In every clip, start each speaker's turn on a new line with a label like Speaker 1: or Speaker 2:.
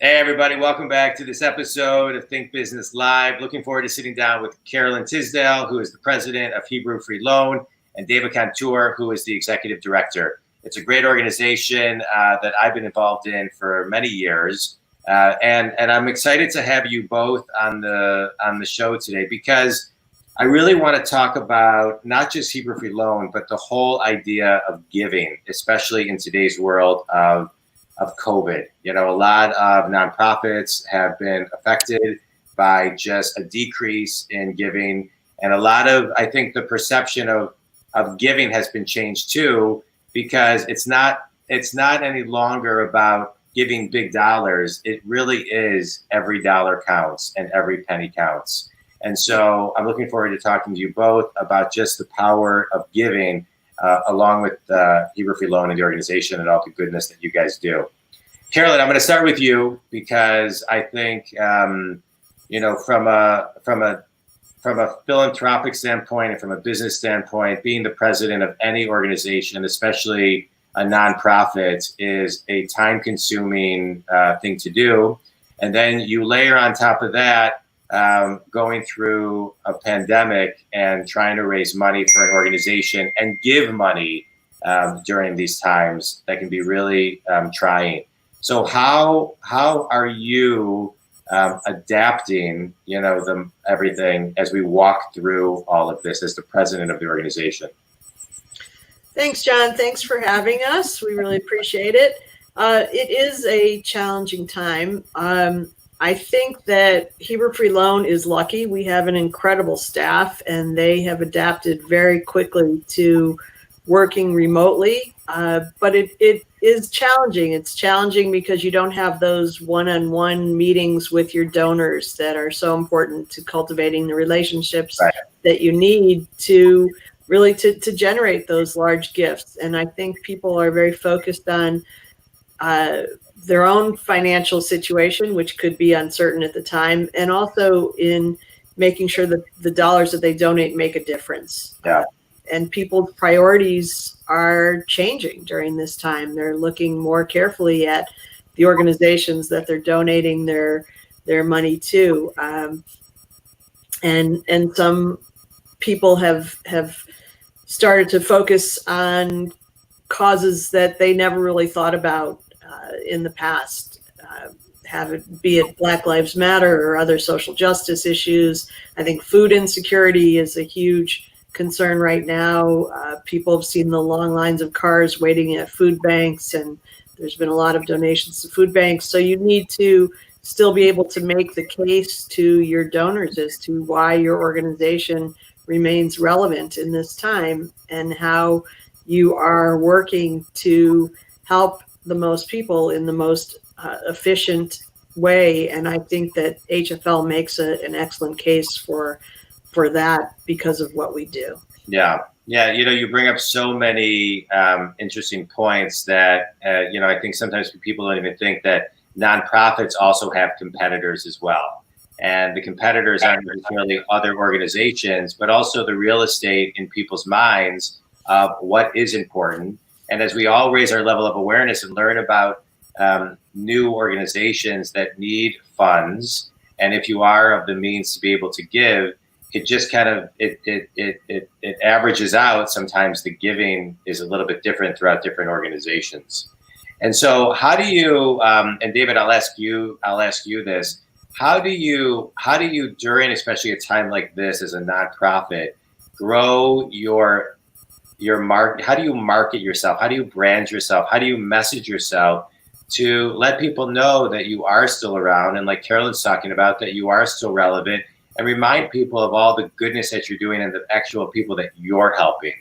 Speaker 1: Hey, everybody. Welcome back to this episode of Think Business Live. Looking forward to sitting down with Carolyn Tisdale, who is the president of Hebrew Free Loan, and David Contorer, who is the executive director. It's a great organization that I've been involved in for many years. And I'm excited to have you both on the show today because I really want to talk about not just Hebrew Free Loan, but the whole idea of giving, especially in today's world of COVID. You know, a lot of nonprofits have been affected by just a decrease in giving. And a lot of, I think the perception of giving has been changed too, because it's not any longer about giving big dollars. It really is every dollar counts and every penny counts. And so I'm looking forward to talking to you both about just the power of giving along with Hebrew Free Loan and the organization and all the goodness that you guys do. Carolyn, I'm going to start with you because I think, you know, from a philanthropic standpoint and from a business standpoint, being the president of any organization, especially a nonprofit, is a time-consuming thing to do. And then you layer on top of that going through a pandemic and trying to raise money for an organization and give money during these times that can be really trying. So how are you adapting, you know, everything as we walk through all of this as the president of the organization?
Speaker 2: Thanks, John. Thanks for having us. We really appreciate it. It is a challenging time. I think that Hebrew Free Loan is lucky. We have an incredible staff, and they have adapted very quickly to working remotely. But it is challenging. It's challenging because you don't have those one-on-one meetings with your donors that are so important to cultivating the relationships that you need to really to generate those large gifts. And I think people are very focused on their own financial situation, which could be uncertain at the time, and also in making sure that the dollars that they donate make a difference. And people's priorities are changing during this time. They're looking more carefully at the organizations that they're donating their money to. And some people have started to focus on causes that they never really thought about in the past, be it Black Lives Matter or other social justice issues. I think food insecurity is a huge concern right now. People have seen the long lines of cars waiting at food banks, and there's been a lot of donations to food banks. So you need to still be able to make the case to your donors as to why your organization remains relevant in this time and how you are working to help the most people in the most efficient way. And I think that HFL makes an excellent case for that because of what we do. Yeah.
Speaker 1: You know, you bring up so many interesting points that, you know, I think sometimes people don't even think that nonprofits also have competitors as well. And the competitors aren't necessarily other organizations, but also the real estate in people's minds of what is important. And as we all raise our level of awareness and learn about new organizations that need funds, and if you are of the means to be able to give, it just kind of it averages out. Sometimes the giving is a little bit different throughout different organizations. And so how do you and David, I'll ask you this. How do you during especially a time like this as a nonprofit grow your market? How do you market yourself? How do you brand yourself? How do you message yourself to let people know that you are still around, and like Carolyn's talking about, that you are still relevant, and remind people of all the goodness that you're doing and the actual people that you're helping?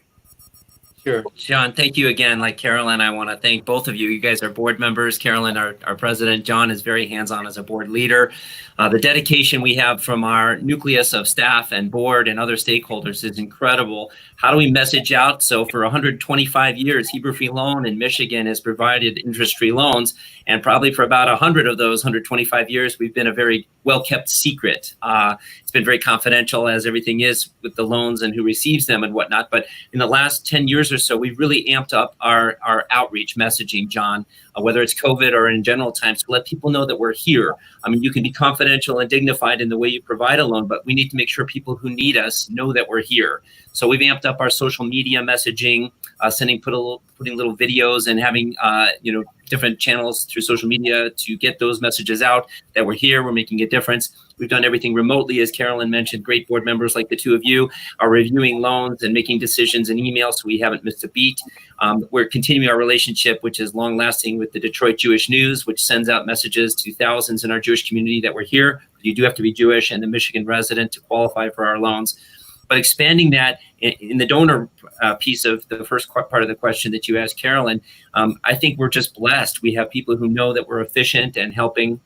Speaker 3: Sure. Jon, thank you again. Like Carolyn, I want to thank both of you. You guys are board members. Carolyn, our president. Jon is very hands-on as a board leader. The dedication we have from our nucleus of staff and board and other stakeholders is incredible. How do we message out? So for 125 years, Hebrew Free Loan in Michigan has provided interest-free loans. And probably for about 100 of those 125 years, we've been a very well-kept secret. It's been very confidential, as everything is with the loans and who receives them and whatnot. But in the last 10 years or so, we've really amped up our outreach messaging, Jon, whether it's COVID or in general times, to let people know that we're here. I mean, you can be confidential and dignified in the way you provide a loan, but we need to make sure people who need us know that we're here. So we've amped up our social media messaging, putting little videos and having different channels through social media to get those messages out that we're here, we're making a difference. We've done everything remotely, as Carolyn mentioned. Great board members like the two of you are reviewing loans and making decisions in email, so we haven't missed a beat. We're continuing our relationship, which is long-lasting, with the Detroit Jewish News, which sends out messages to thousands in our Jewish community that we're here. You do have to be Jewish and the Michigan resident to qualify for our loans. But expanding that in the donor piece of the first part of the question that you asked, Carolyn, I think we're just blessed. We have people who know that we're efficient and helping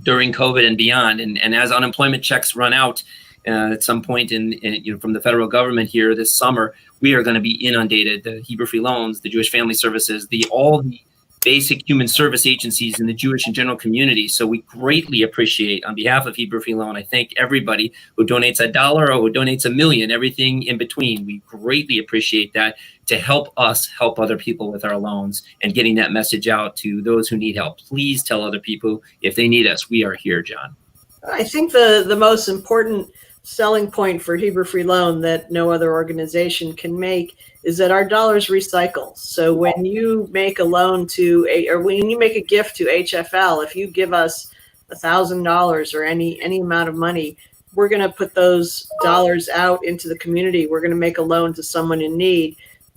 Speaker 3: during COVID and beyond. And as unemployment checks run out at some point from the federal government here this summer, we are going to be inundated. The Hebrew Free Loans, the Jewish Family Services, all the basic human service agencies in the Jewish and general community. So we greatly appreciate, on behalf of Hebrew Free Loan, I thank everybody who donates $1 or who donates $1 million, everything in between. We greatly appreciate that to help us help other people with our loans and getting that message out to those who need help. Please tell other people if they need us. We are here, Jon.
Speaker 2: I think the most important selling point for Hebrew Free Loan that no other organization can make is that our dollars recycle. So when you make a loan or when you make a gift to HFL, if you give us $1,000 or any amount of money, we're going to put those dollars out into the community. We're going to make a loan to someone in need,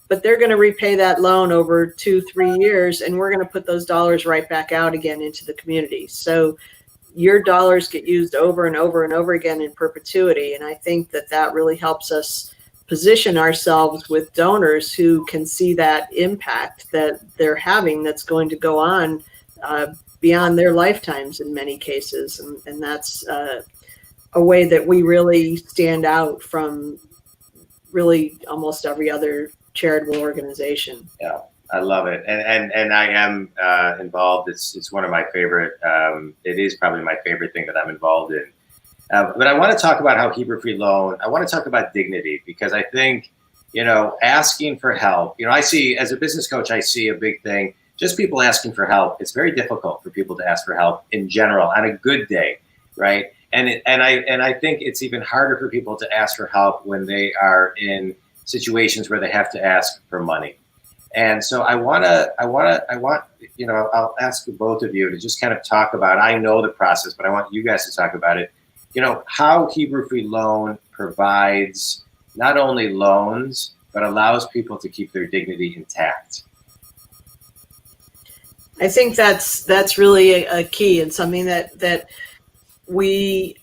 Speaker 2: but they're going to repay that loan over 2-3 years, and we're going to put those dollars right back out again into the community. So your dollars get used over and over and over again in perpetuity. And I think that really helps us position ourselves with donors who can see that impact that they're having that's going to go on beyond their lifetimes in many cases. And that's a way that we really stand out from really almost every other charitable organization.
Speaker 1: Yeah, I love it. And I am involved. It's one of my favorite, it is probably my favorite thing that I'm involved in. But I want to talk about how Hebrew Free Loan, I want to talk about dignity, because I think, asking for help, I see, as a business coach, I see a big thing, just people asking for help. It's very difficult for people to ask for help in general on a good day, right? And I think it's even harder for people to ask for help when they are in situations where they have to ask for money. And so I'll ask both of you to just kind of talk about, I know the process, but I want you guys to talk about it. How Hebrew Free Loan provides not only loans, but allows people to keep their dignity intact.
Speaker 2: I think that's really a key, and something that we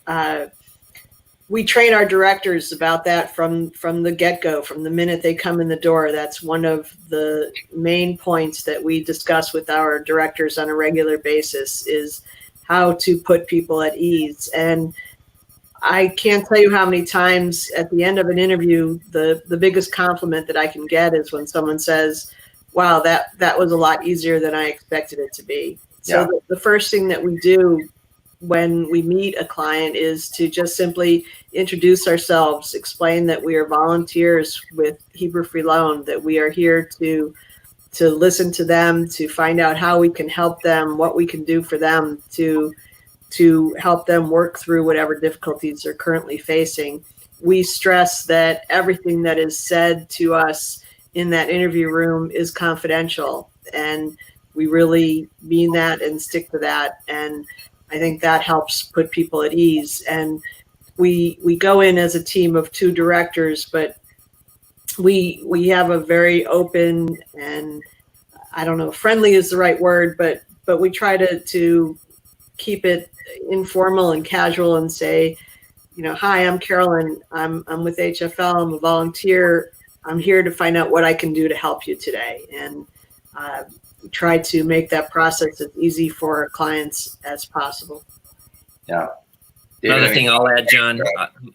Speaker 2: train our directors about that from the get-go, from the minute they come in the door. That's one of the main points that we discuss with our directors on a regular basis, is how to put people at ease. And I can't tell you how many times at the end of an interview, the biggest compliment that I can get is when someone says, wow, that was a lot easier than I expected it to be.
Speaker 1: Yeah.
Speaker 2: So the first thing that we do when we meet a client is to just simply introduce ourselves, explain that we are volunteers with Hebrew Free Loan, that we are here to listen to them, to find out how we can help them, what we can do for them to help them work through whatever difficulties they're currently facing. We stress that everything that is said to us in that interview room is confidential, and we really mean that and stick to that. And I think that helps put people at ease. And we go in as a team of 2 directors, but we have a very open, and I don't know if friendly is the right word, but we try to keep it informal and casual and say, hi, I'm Carolyn. I'm with HFL. I'm a volunteer. I'm here to find out what I can do to help you today. And we try to make that process as easy for our clients as possible.
Speaker 1: Yeah.
Speaker 3: Another thing I'll add, Jon,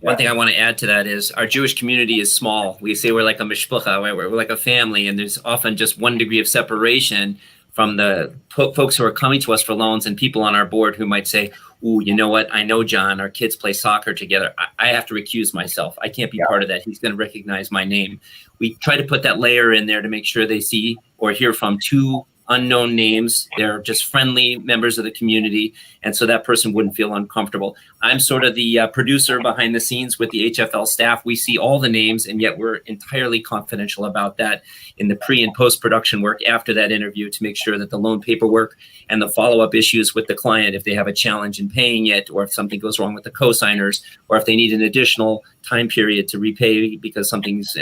Speaker 3: one thing I want to add to that is our Jewish community is small. We say we're like a mishpucha, we're like a family, and there's often just one degree of separation from the folks who are coming to us for loans and people on our board who might say, ooh, you know what? I know Jon, our kids play soccer together. I have to recuse myself. I can't be part of that. He's going to recognize my name. We try to put that layer in there to make sure they see or hear from two unknown names. They're just friendly members of the community. And so that person wouldn't feel uncomfortable. I'm sort of the producer behind the scenes with the HFL staff. We see all the names, and yet we're entirely confidential about that in the pre and post production work after that interview to make sure that the loan paperwork and the follow-up issues with the client, if they have a challenge in paying it, or if something goes wrong with the co-signers, or if they need an additional time period to repay because something's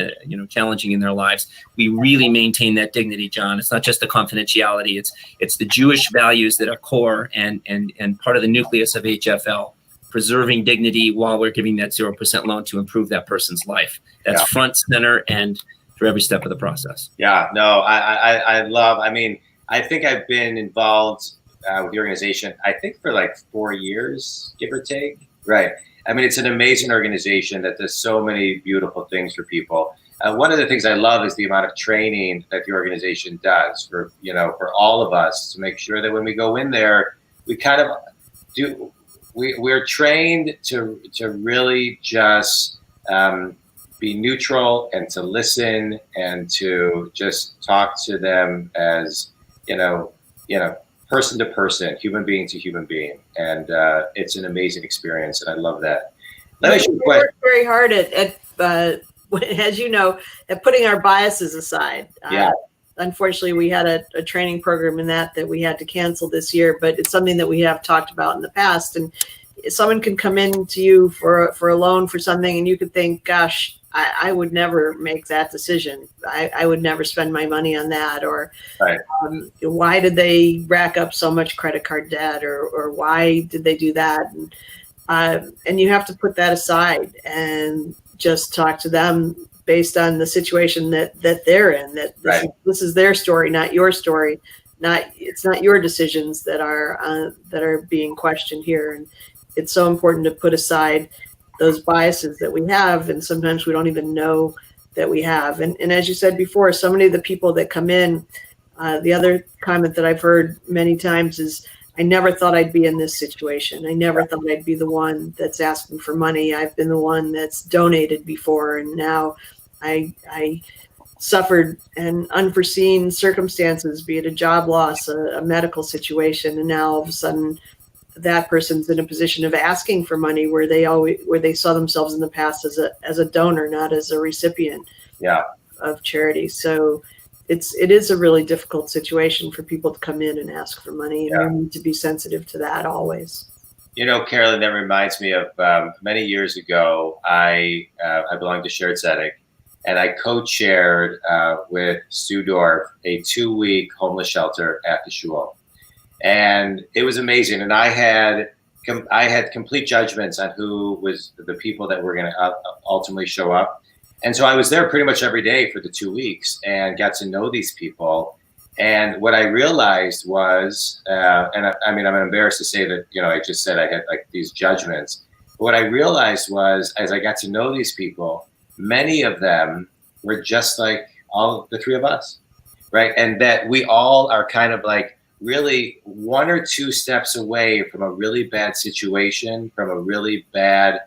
Speaker 3: challenging in their lives, we really maintain that dignity, Jon. It's not just the confidentiality, it's the Jewish values that are core and part of the nucleus of HFL, preserving dignity while we're giving that 0% loan to improve that person's life. That's front, center, and through every step of the process.
Speaker 1: Yeah, no, I think I've been involved with the organization, I think for like 4 years, give or take. Right. I mean, it's an amazing organization that does so many beautiful things for people. One of the things I love is the amount of training that the organization does for all of us to make sure that when we go in there, we kind of do. We're trained to really just be neutral and to listen and to just talk to them as person to person, human being to human being, and it's an amazing experience, and I love that. Let me ask you a question.
Speaker 2: We work very hard at as you know, at putting our biases aside. Unfortunately, we had a training program in that we had to cancel this year, but it's something that we have talked about in the past. And someone can come in to you for a loan for something, and you could think, gosh, I would never make that decision. I would never spend my money on that. Or
Speaker 1: right.
Speaker 2: Why did they rack up so much credit card debt? Or why did they do that? And you have to put that aside and just talk to them based on the situation that they're in, this is their story, not your story. It's not your decisions that are being questioned here. And it's so important to put aside those biases that we have, and sometimes we don't even know that we have. And as you said before, so many of the people that come in, the other comment that I've heard many times is, I never thought I'd be in this situation. I never thought I'd be the one that's asking for money. I've been the one that's donated before, and now I suffered an unforeseen circumstances, be it a job loss, a medical situation, and now all of a sudden that person's in a position of asking for money where they saw themselves in the past as a donor, not as a recipient of charity. So it is a really difficult situation for people to come in and ask for money, and we need to be sensitive to that always.
Speaker 1: Carolyn, that reminds me of many years ago, I belonged to Shared Tzedek, and I co-chaired with Stu Dorff a 2-week homeless shelter at the shul. And it was amazing. And I had complete judgments on who was the people that were going to ultimately show up. And so I was there pretty much every day for the 2 weeks and got to know these people. And what I realized was, and I'm embarrassed to say that, I just said I had like these judgments. But what I realized was, as I got to know these people, many of them were just like all the three of us, right? And that we all are kind of like really 1 or 2 steps away from a really bad situation, from a really bad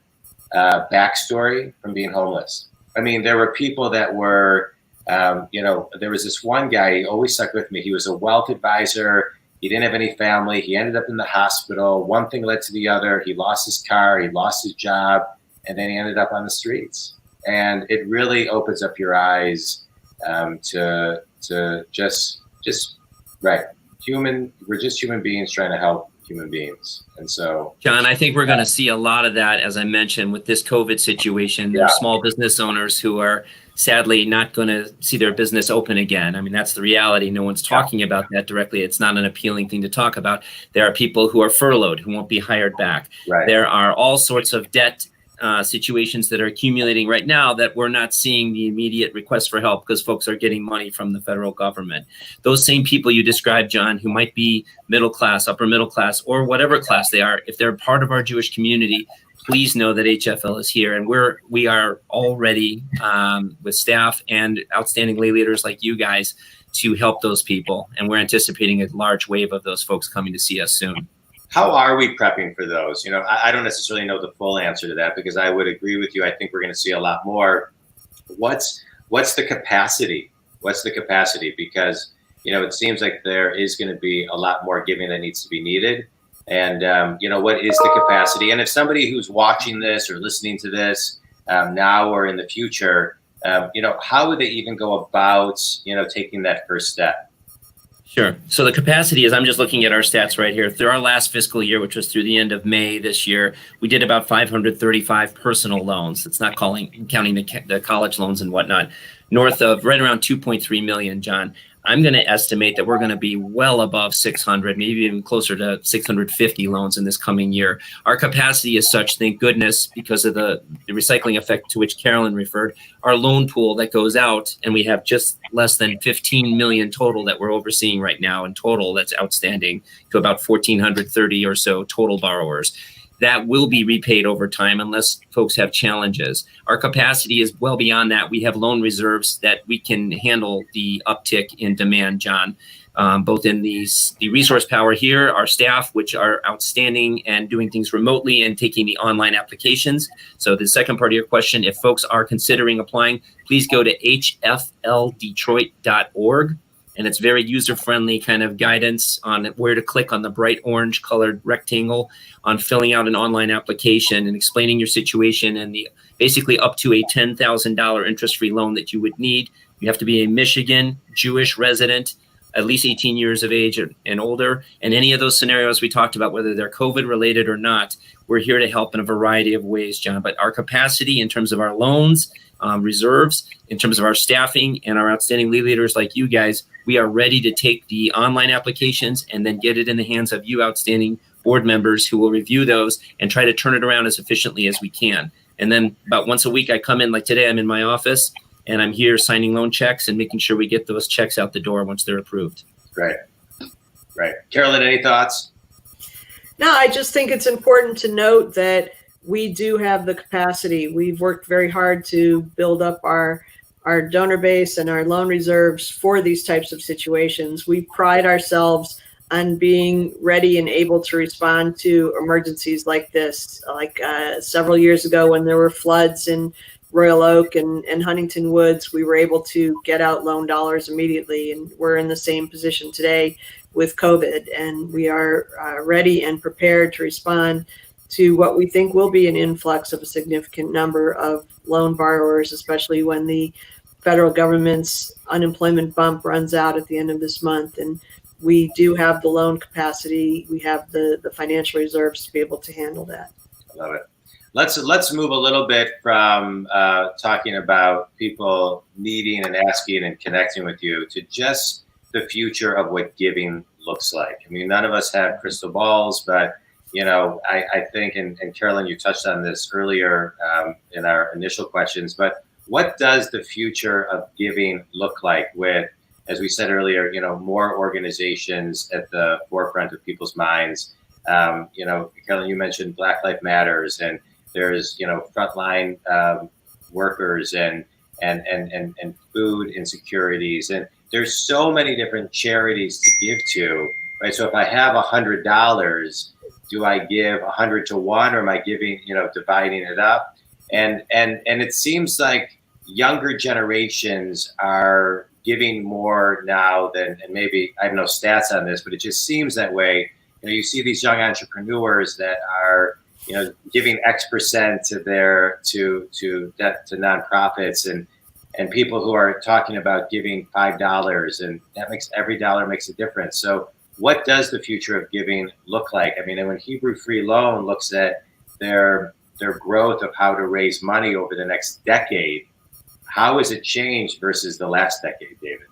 Speaker 1: backstory, from being homeless. I mean, there were people that were, there was this one guy, he always stuck with me. He was a wealth advisor. He didn't have any family. He ended up in the hospital. One thing led to the other. He lost his car. He lost his job. And then he ended up on the streets. And it really opens up your eyes to just we're just human beings trying to help human beings. And so,
Speaker 3: Jon, I think we're going to see a lot of that, as I mentioned, with this COVID situation. There's small business owners who are sadly not going to see their business open again. I mean, that's the reality. No one's talking about that directly. It's not an appealing thing to talk about. There are people who are furloughed, who won't be hired back.
Speaker 1: Right.
Speaker 3: There are all sorts of debt situations that are accumulating right now that we're not seeing the immediate request for help because folks are getting money from the federal government. Those same people you described, Jon, who might be middle class, upper middle class, or whatever class they are, if they're part of our Jewish community, please know that HFL is here, and we are all ready with staff and outstanding lay leaders like you guys to help those people. And we're anticipating a large wave of those folks coming to see us soon.
Speaker 1: How are we prepping for those? You know, I don't necessarily know the full answer to that, because I would agree with you. I think we're going to see a lot more. What's the capacity? What's the capacity? Because, you know, it seems like there is going to be a lot more giving that needs to be needed. And, you know, what is the capacity? And if somebody who's watching this or listening to this now or in the future, you know, how would they even go about, you know, taking that first step?
Speaker 3: Sure. So the capacity is, I'm just looking at our stats right here. Through our last fiscal year, which was through the end of May this year, we did about 535 personal loans. It's not counting the college loans and whatnot, north of right around 2.3 million, John. I'm going to estimate that we're going to be well above 600, maybe even closer to 650 loans in this coming year. Our capacity is such, thank goodness, because of the recycling effect to which Carolyn referred, our loan pool that goes out, and we have just less than 15 million total that we're overseeing right now in total that's outstanding to about 1,430 or so total borrowers. That will be repaid over time unless folks have challenges. Our capacity is well beyond that. We have loan reserves that we can handle the uptick in demand, John, both in the resource power here, our staff, which are outstanding and doing things remotely and taking the online applications. So the second part of your question, if folks are considering applying, please go to hfldetroit.org. And it's very user-friendly kind of guidance on where to click on the bright orange colored rectangle on filling out an online application and explaining your situation and the basically up to a $10,000 interest-free loan that you would need. You have to be a Michigan Jewish resident, at least 18 years of age and older. And any of those scenarios we talked about, whether they're COVID related or not, we're here to help in a variety of ways, John. But our capacity in terms of our loans, reserves, in terms of our staffing and our outstanding lead leaders like you guys, we are ready to take the online applications and then get it in the hands of you outstanding board members who will review those and try to turn it around as efficiently as we can. And then about once a week, I come in, like today, I'm in my office and I'm here signing loan checks and making sure we get those checks out the door once they're approved.
Speaker 1: Right. Right. Carolyn, any thoughts?
Speaker 2: No, I just think it's important to note that we do have the capacity. We've worked very hard to build up our donor base and our loan reserves for these types of situations. We pride ourselves on being ready and able to respond to emergencies like this. Like several years ago when there were floods in Royal Oak and Huntington Woods, we were able to get out loan dollars immediately. And we're in the same position today with COVID. And we are ready and prepared to respond to what we think will be an influx of a significant number of loan borrowers, especially when the federal government's unemployment bump runs out at the end of this month. And we do have the loan capacity. We have the financial reserves to be able to handle that.
Speaker 1: I love it. Let's move a little bit from talking about people needing and asking and connecting with you to just the future of what giving looks like. I mean, none of us have crystal balls, but you know, I think, and Carolyn, you touched on this earlier in our initial questions, but what does the future of giving look like with, as we said earlier, you know, more organizations at the forefront of people's minds? You know, Carolyn, you mentioned Black Lives Matters, and there's, you know, frontline workers and food insecurities, and there's so many different charities to give to, right? So if I have $100, do I give 100 to one, or am I giving, you know, dividing it up? And it seems like younger generations are giving more now than, and maybe I have no stats on this, but it just seems that way. You know, you see these young entrepreneurs that are, you know, giving X% to their to nonprofits, and people who are talking about giving $5, and that makes every dollar makes a difference. So what does the future of giving look like? I mean, and when Hebrew Free Loan looks at their growth of how to raise money over the next decade, how has it changed versus the last decade, David?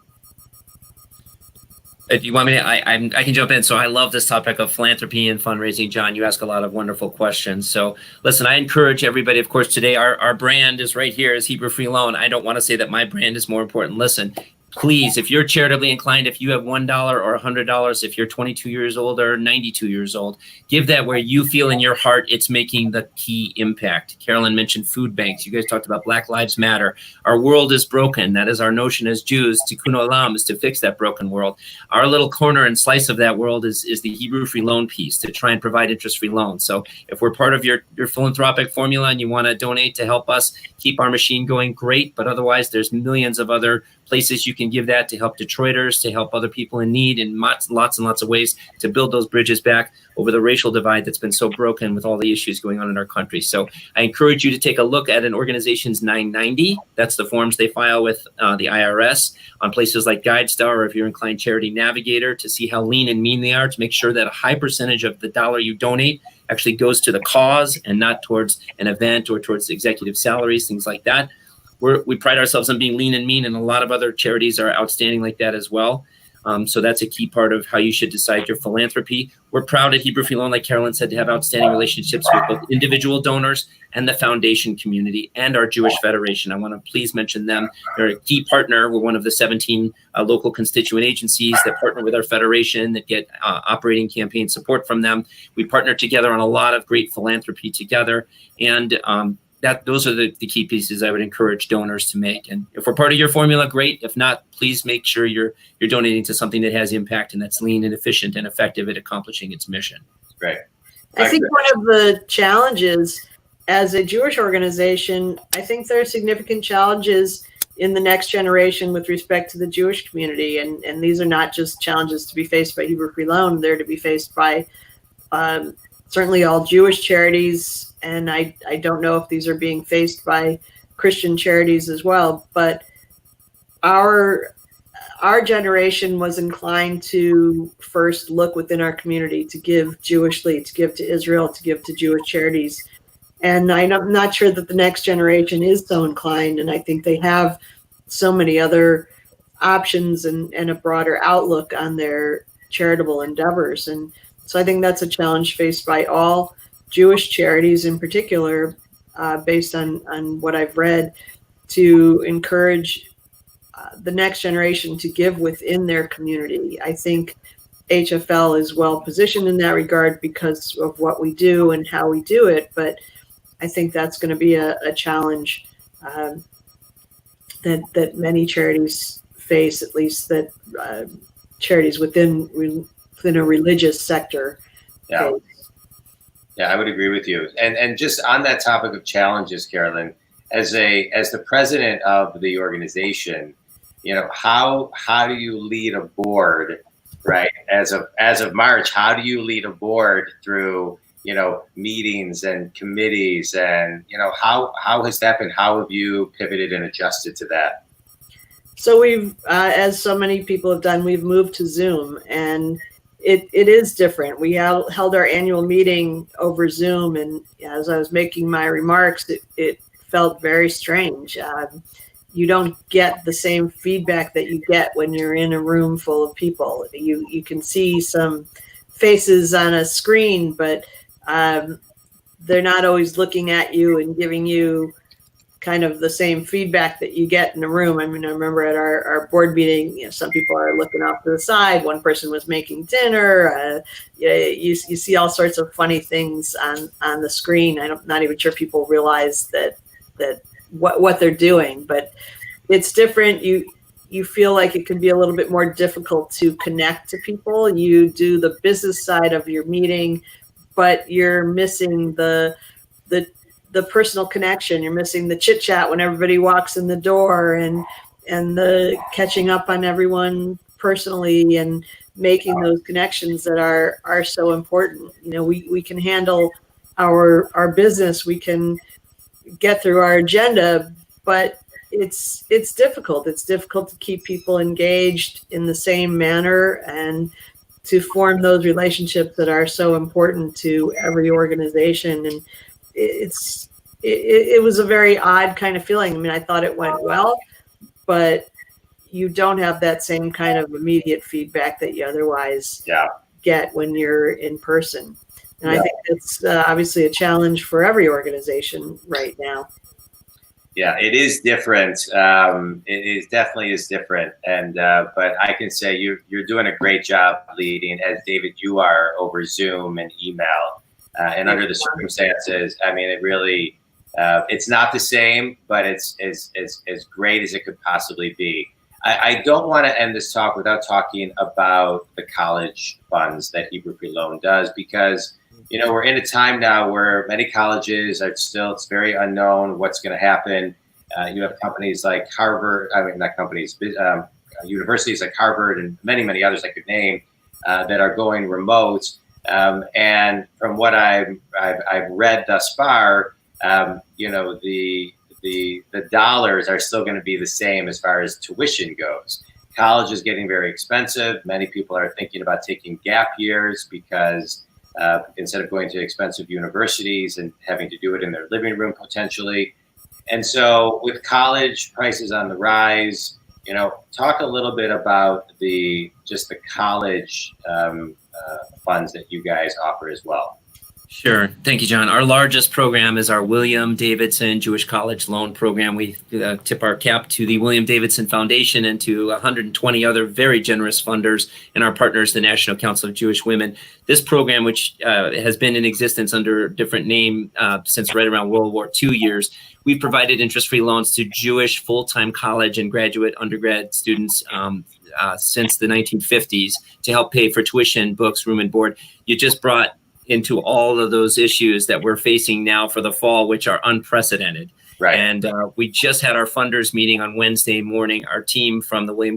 Speaker 3: If you want me to, I can jump in. So I love this topic of philanthropy and fundraising, John. You ask a lot of wonderful questions. So listen, I encourage everybody, of course, today our brand is right here as Hebrew Free Loan. I don't want to say that my brand is more important. Listen, please, if you're charitably inclined, if you have $1 or $100, if you're 22 years old or 92 years old, give that where you feel in your heart it's making the key impact. Carolyn mentioned food banks. You guys talked about Black Lives Matter. Our world is broken. That is our notion as Jews. Tikkun olam is to fix that broken world. Our little corner and slice of that world is the Hebrew free loan piece, to try and provide interest-free loans. So if we're part of your philanthropic formula and you want to donate to help us keep our machine going, great. But otherwise, there's millions of other places you can give that to help Detroiters, to help other people in need, in lots and lots of ways to build those bridges back over the racial divide that's been so broken with all the issues going on in our country. So I encourage you to take a look at an organization's 990. That's the forms they file with the IRS, on places like GuideStar, or if you're inclined, Charity Navigator, to see how lean and mean they are, to make sure that a high percentage of the dollar you donate actually goes to the cause and not towards an event or towards executive salaries, things like that. We pride ourselves on being lean and mean, and a lot of other charities are outstanding like that as well. So that's a key part of how you should decide your philanthropy. We're proud at Hebrew Free Loan, like Carolyn said, to have outstanding relationships with both individual donors and the foundation community and our Jewish Federation. I want to please mention them. They're a key partner. We're one of the 17 local constituent agencies that partner with our federation, that get operating campaign support from them. We partner together on a lot of great philanthropy together, and those are the key pieces I would encourage donors to make. And if we're part of your formula, great. If not, please make sure you're donating to something that has impact and that's lean and efficient and effective at accomplishing its mission.
Speaker 1: Great.
Speaker 2: I think one of the challenges as a Jewish organization, I think there are significant challenges in the next generation with respect to the Jewish community. And these are not just challenges to be faced by Hebrew Free Loan. They're to be faced by certainly all Jewish charities. And I don't know if these are being faced by Christian charities as well, but our generation was inclined to first look within our community, to give Jewishly, to give to Israel, to give to Jewish charities. And I'm not sure that the next generation is so inclined. And I think they have so many other options and a broader outlook on their charitable endeavors. And so I think that's a challenge faced by all Jewish charities in particular, based on what I've read, to encourage the next generation to give within their community. I think HFL is well positioned in that regard because of what we do and how we do it, but I think that's going to be a challenge that many charities face, at least that charities within a religious sector face.
Speaker 1: Yeah, I would agree with you. And just on that topic of challenges, Carolyn, as the president of the organization, how do you lead a board, right? As of March, how do you lead a board through, meetings and committees, and how has that been? How have you pivoted and adjusted to that?
Speaker 2: So we've, as so many people have done, we've moved to Zoom, and it is different. We held our annual meeting over Zoom, and as I was making my remarks, it felt very strange. You don't get the same feedback that you get when you're in a room full of people. You can see some faces on a screen, but they're not always looking at you and giving you kind of the same feedback that you get in a room. I mean, I remember at our board meeting, some people are looking off to the side. One person was making dinner. You see all sorts of funny things on the screen. I'm not even sure people realize that what they're doing, but it's different. You feel like it can be a little bit more difficult to connect to people. You do the business side of your meeting, but you're missing the personal connection. You're missing the chit chat when everybody walks in the door, and the catching up on everyone personally and making those connections that are so important. We can handle our business. We can get through our agenda, but it's difficult. It's difficult to keep people engaged in the same manner and to form those relationships that are so important to every organization. And it was a very odd kind of feeling. I mean, I thought it went well, but you don't have that same kind of immediate feedback that you otherwise get when you're in person. And I think it's obviously a challenge for every organization right now.
Speaker 1: Yeah, it is different. Definitely is different. And but I can say you're doing a great job leading, as David, you are, over Zoom and email. And under the circumstances, I mean, it really, it's not the same, but it's as great as it could possibly be. I don't want to end this talk without talking about the college funds that Hebrew Free Loan does, because we're in a time now where many colleges are still, it's very unknown what's going to happen. You have companies like Harvard, not companies, universities like Harvard and many others I could name that are going remote. And from what I've read thus far, the dollars are still going to be the same as far as tuition goes. College is getting very expensive. Many people are thinking about taking gap years because instead of going to expensive universities and having to do it in their living room potentially. And so with college prices on the rise, talk a little bit about the college funds that you guys offer as well.
Speaker 3: Sure. Thank you, John. Our largest program is our William Davidson Jewish College Loan Program. We tip our cap to the William Davidson Foundation and to 120 other very generous funders and our partners, the National Council of Jewish Women. This program, which has been in existence under a different name since right around World War II years, we've provided interest-free loans to Jewish full-time college and graduate undergrad students since the 1950s to help pay for tuition, books, room and board. You just brought into all of those issues that we're facing now for the fall, which are unprecedented.
Speaker 1: Right.
Speaker 3: And we just had our funders meeting on Wednesday morning, our team from the William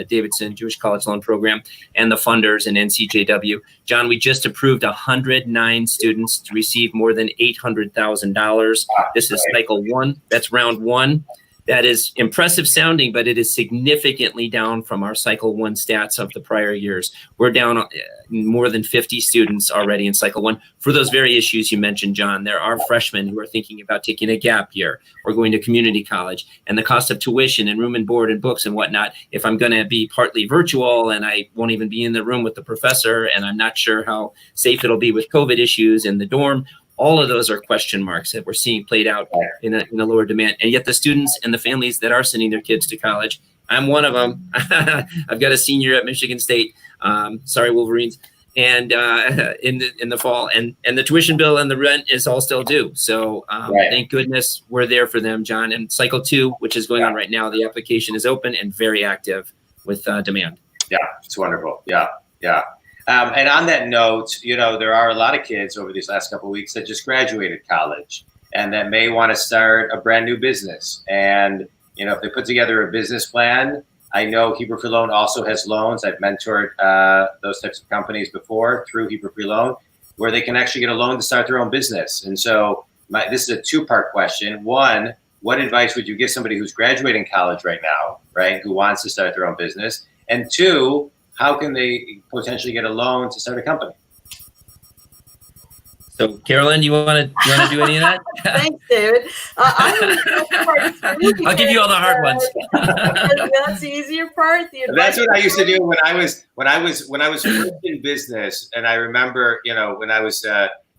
Speaker 3: Davidson Jewish College Loan Program and the funders and NCJW. John, we just approved 109 students to receive more than $800,000. This is cycle one. That's round one. That is impressive sounding, but it is significantly down from our cycle one stats of the prior years. We're down more than 50 students already in cycle one for those very issues you mentioned, John. There are freshmen who are thinking about taking a gap year or going to community college, and the cost of tuition and room and board and books and whatnot. If I'm going to be partly virtual and I won't even be in the room with the professor, and I'm not sure how safe it'll be with COVID issues in the dorm, all of those are question marks that we're seeing played out in a lower demand. And yet the students and the families that are sending their kids to college, I'm one of them. I've got a senior at Michigan State. Sorry, Wolverines. And in the fall, and the tuition bill and the rent is all still due. So thank goodness we're there for them, John. And cycle two, which is going on right now, the application is open and very active with demand.
Speaker 1: Yeah, it's wonderful. Yeah. And on that note, there are a lot of kids over these last couple of weeks that just graduated college and that may want to start a brand new business. And, if they put together a business plan, I know Hebrew Free Loan also has loans. I've mentored those types of companies before through Hebrew Free Loan, where they can actually get a loan to start their own business. And so this is a two-part question. One, what advice would you give somebody who's graduating college right now, right, who wants to start their own business? And two, how can they potentially get a loan to start a company?
Speaker 3: So, Carolyn, you want to do any of that?
Speaker 2: Thanks, David.
Speaker 3: I'll give you all the hard ones.
Speaker 2: That's the easier part.
Speaker 1: That's what I used to do when I was first in business. And I remember, when I was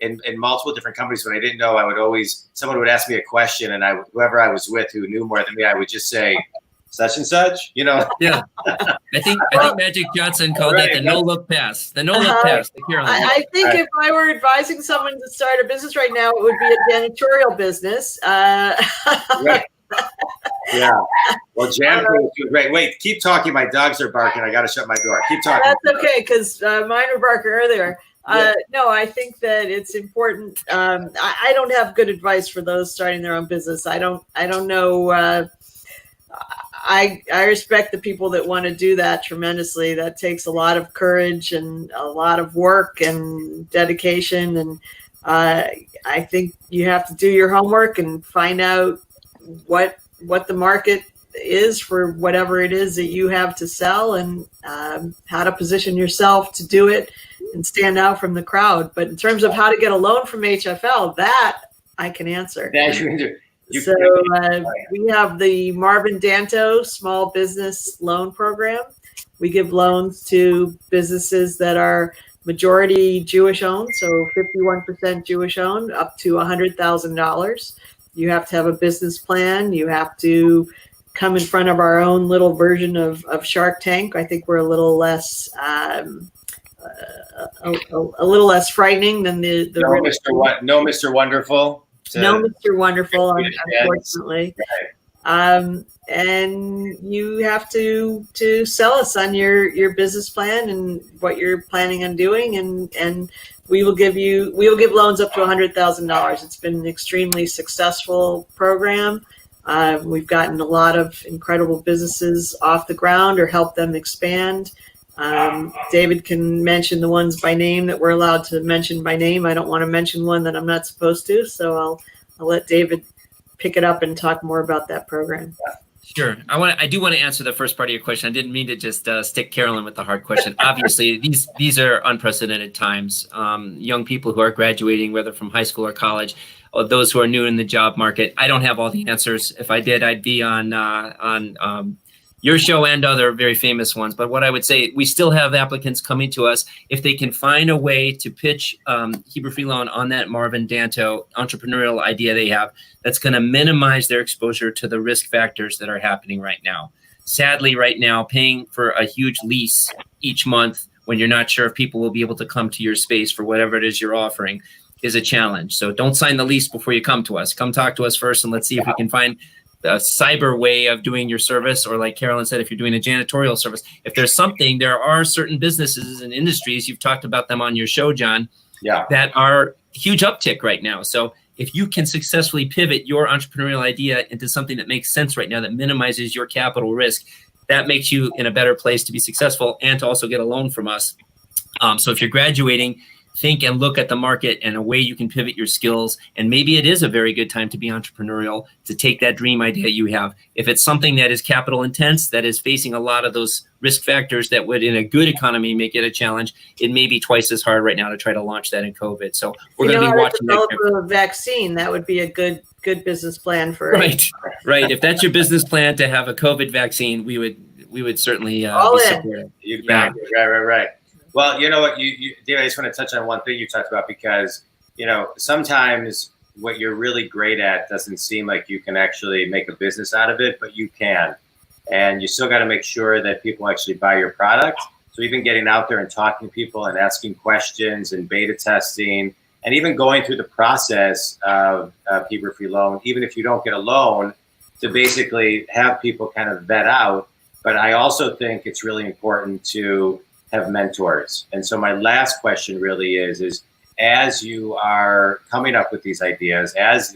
Speaker 1: in multiple different companies, when I didn't know, someone would ask me a question, and whoever I was with who knew more than me, I would just say, such and such, Yeah.
Speaker 3: I think Magic Johnson called that the no-look pass. The no-look pass.
Speaker 2: I think if I were advising someone to start a business right now, it would be a janitorial business.
Speaker 1: Right. Yeah. Well, janitorial is great. Wait, keep talking. My dogs are barking. I got to shut my door. Keep talking.
Speaker 2: That's okay, because mine were barking earlier. No, I think that it's important. I don't have good advice for those starting their own business. I don't know. I respect the people that want to do that tremendously. That takes a lot of courage and a lot of work and dedication. And I think you have to do your homework and find out what the market is for whatever it is that you have to sell, and how to position yourself to do it and stand out from the crowd. But in terms of how to get a loan from HFL, that I can answer. So we have the Marvin Danto Small Business Loan Program. We give loans to businesses that are majority Jewish owned, so 51% Jewish owned, up to $100,000. You have to have a business plan. You have to come in front of our own little version of Shark Tank. I think we're a little less a little less frightening than the
Speaker 1: no Mr. Wonderful.
Speaker 2: No Mr. Wonderful, unfortunately. Right. And you have to sell us on your business plan and what you're planning on doing, and we will give loans up to $100,000. It's been an extremely successful program. We've gotten a lot of incredible businesses off the ground or helped them expand. David can mention the ones by name that we're allowed to mention by name. I don't want to mention one that I'm not supposed to, so I'll let David pick it up and talk more about that program.
Speaker 3: Sure. I do want to answer the first part of your question. I didn't mean to just stick Carolyn with the hard question. Obviously, these are unprecedented times. Young people who are graduating, whether from high school or college, or those who are new in the job market. I don't have all the answers. If I did, I'd be on your show and other very famous ones. But what I would say, we still have applicants coming to us. If they can find a way to pitch Hebrew Free Loan on that Marvin Danto entrepreneurial idea they have, that's going to minimize their exposure to the risk factors that are happening right now. Sadly, right now, paying for a huge lease each month when you're not sure if people will be able to come to your space for whatever it is you're offering is a challenge. So don't sign the lease before you come to us. Come talk to us first, and let's see if we can find a cyber way of doing your service, or like Carolyn said, if you're doing a janitorial service, if there's something, there are certain businesses and industries, you've talked about them on your show, Jon, that are huge uptick right now. So if you can successfully pivot your entrepreneurial idea into something that makes sense right now, that minimizes your capital risk, that makes you in a better place to be successful and to also get a loan from us. So if you're graduating, think and look at the market and a way you can pivot your skills. And maybe it is a very good time to be entrepreneurial, to take that dream idea you have. If it's something that is capital intense, that is facing a lot of those risk factors that would in a good economy make it a challenge, it may be twice as hard right now to try to launch that in COVID. So we're going to be watching
Speaker 2: develop a vaccine. That would be a good business plan for
Speaker 3: right. If that's your business plan to have a COVID vaccine, we would certainly be supportive.
Speaker 1: Right. Well, you know what, David, I just want to touch on one thing you talked about, because, sometimes what you're really great at doesn't seem like you can actually make a business out of it, but you can. And you still got to make sure that people actually buy your product. So even getting out there and talking to people and asking questions and beta testing, and even going through the process of Hebrew Free Loan, even if you don't get a loan, to basically have people kind of vet out. But I also think it's really important to have mentors. And so my last question really is as you are coming up with these ideas, as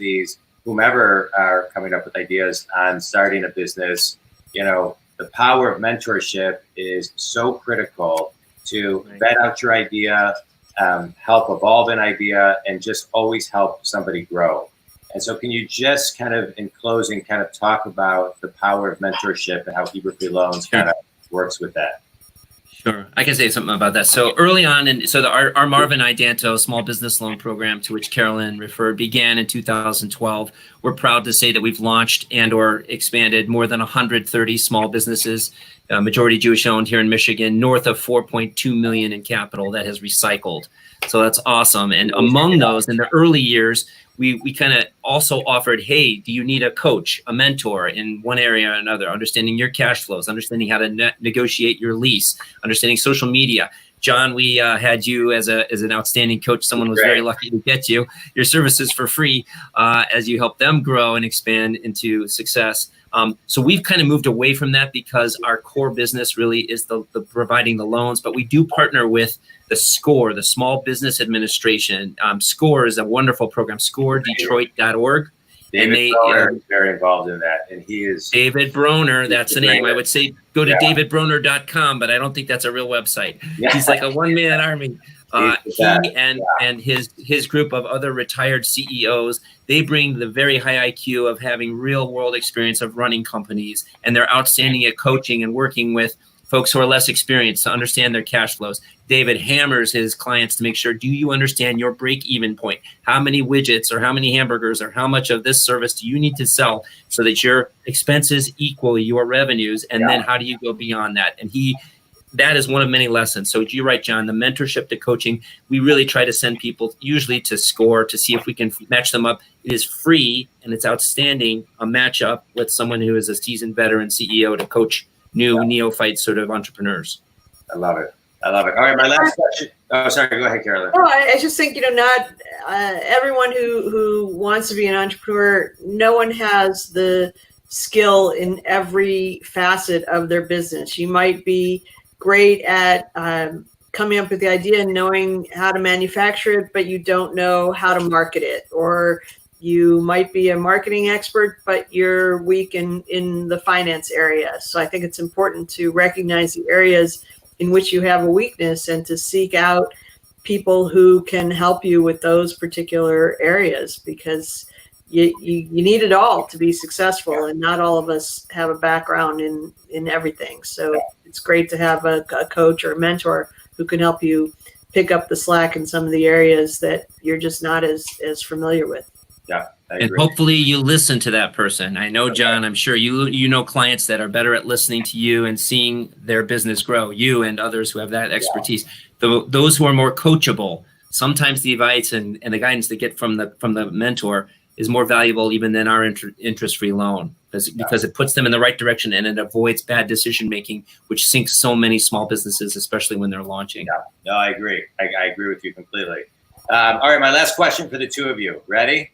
Speaker 1: whomever are coming up with ideas on starting a business, the power of mentorship is so critical to vet out your idea, help evolve an idea, and just always help somebody grow. And so can you just kind of, in closing, kind of talk about the power of mentorship and how Hebrew Free Loans kind of works with that?
Speaker 3: Sure, I can say something about that. So early on, our Marvin I. Danto small business loan program, to which Carolyn referred, began in 2012. We're proud to say that we've launched and or expanded more than 130 small businesses, majority Jewish owned here in Michigan, north of 4.2 million in capital that has recycled. So that's awesome. And among those, in the early years, we kind of also offered, hey, do you need a coach, a mentor in one area or another, understanding your cash flows, understanding how to negotiate your lease, understanding social media. Jon, we had you as an outstanding coach. Someone was very lucky to get your services for free as you help them grow and expand into success. So we've kind of moved away from that because our core business really is the providing the loans, but we do partner with the SCORE, the Small Business Administration. SCORE is a wonderful program, scoredetroit.org.
Speaker 1: David Broner is very involved in that, and he is
Speaker 3: David Broner. That's the name. I would say go to davidbroner.com, but I don't think that's a real website. Yeah. He's like a one-man army. He and his group of other retired CEOs, they bring the very high IQ of having real-world experience of running companies, and they're outstanding at coaching and working with folks who are less experienced to understand their cash flows. David hammers his clients to make sure, do you understand your break-even point? How many widgets or how many hamburgers or how much of this service do you need to sell so that your expenses equal your revenues? And then how do you go beyond that? And he that is one of many lessons. So you're right, Jon, the mentorship, the coaching, we really try to send people usually to score to see if we can match them up. It is free and it's outstanding, a matchup with someone who is a seasoned veteran CEO to coach new neophyte sort of entrepreneurs.
Speaker 1: I love it. All right, my last question. Oh, sorry. Go ahead, Carolyn.
Speaker 2: No, I just think, not everyone who wants to be an entrepreneur, no one has the skill in every facet of their business. You might be great at coming up with the idea and knowing how to manufacture it, but you don't know how to market it. Or you might be a marketing expert, but you're weak in the finance area. So I think it's important to recognize the areas in which you have a weakness and to seek out people who can help you with those particular areas, because you need it all to be successful, and not all of us have a background in everything. So it's great to have a coach or a mentor who can help you pick up the slack in some of the areas that you're just not as familiar with.
Speaker 1: Yeah.
Speaker 3: And hopefully you listen to that person. I know, Jon, I'm sure you know clients that are better at listening to you and seeing their business grow, you and others who have that expertise. Those who are more coachable, sometimes the advice and the guidance they get from the mentor is more valuable even than our interest-free loan, because it puts them in the right direction and it avoids bad decision-making, which sinks so many small businesses, especially when they're launching.
Speaker 1: Yeah. No, I agree. I agree with you completely. All right, my last question for the two of you. Ready?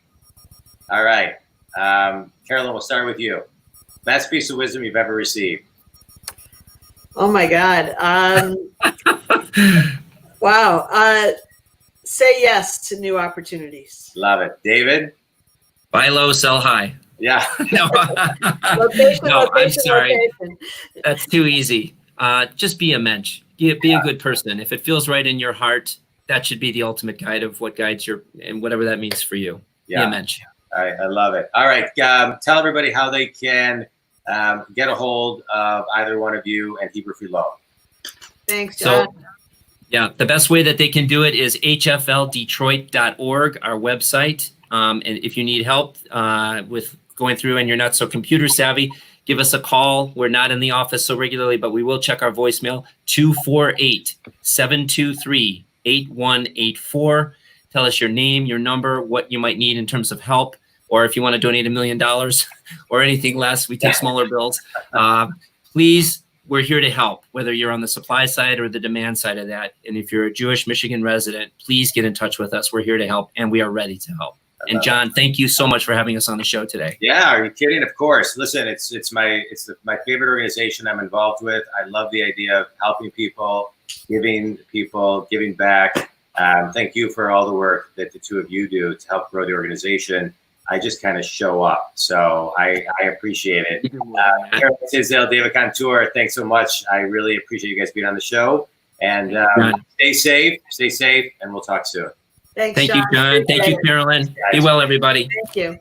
Speaker 1: All right. Carolyn, we'll start with you. Best piece of wisdom you've ever received?
Speaker 2: Oh, my God. Wow. Say yes to new opportunities.
Speaker 1: Love it. David?
Speaker 3: Buy low, sell high.
Speaker 1: Yeah.
Speaker 3: No, I'm sorry.
Speaker 2: Location.
Speaker 3: That's too easy. Just be a mensch. Be a good person. If it feels right in your heart, that should be the ultimate guide of what guides your, and whatever that means for you.
Speaker 1: Yeah.
Speaker 3: Be a mensch.
Speaker 1: All right. I love it. All right. Tell everybody how they can get a hold of either one of you and Hebrew Free Loan.
Speaker 2: Thanks, Jon.
Speaker 3: So, yeah, the best way that they can do it is hfldetroit.org, our website. And if you need help with going through and you're not so computer savvy, give us a call. We're not in the office so regularly, but we will check our voicemail, 248-723-8184. Tell us your name, your number, what you might need in terms of help, or if you want to donate $1 million or anything less, we take smaller bills. Please, we're here to help, whether you're on the supply side or the demand side of that. And if you're a Jewish Michigan resident, please get in touch with us. We're here to help, and we are ready to help. And Jon, thank you so much for having us on the show today.
Speaker 1: Yeah, are you kidding? Of course. Listen, it's my favorite organization I'm involved with. I love the idea of helping people, giving back. Thank you for all the work that the two of you do to help grow the organization. I just kind of show up, so I appreciate it. Carolyn Tisdale, David Contorer, thanks so much. I really appreciate you guys being on the show. And stay safe, and we'll talk soon.
Speaker 2: Thanks,
Speaker 3: Thank you, Jon. Thank you, Carolyn. Be well, everybody.
Speaker 2: Thank you.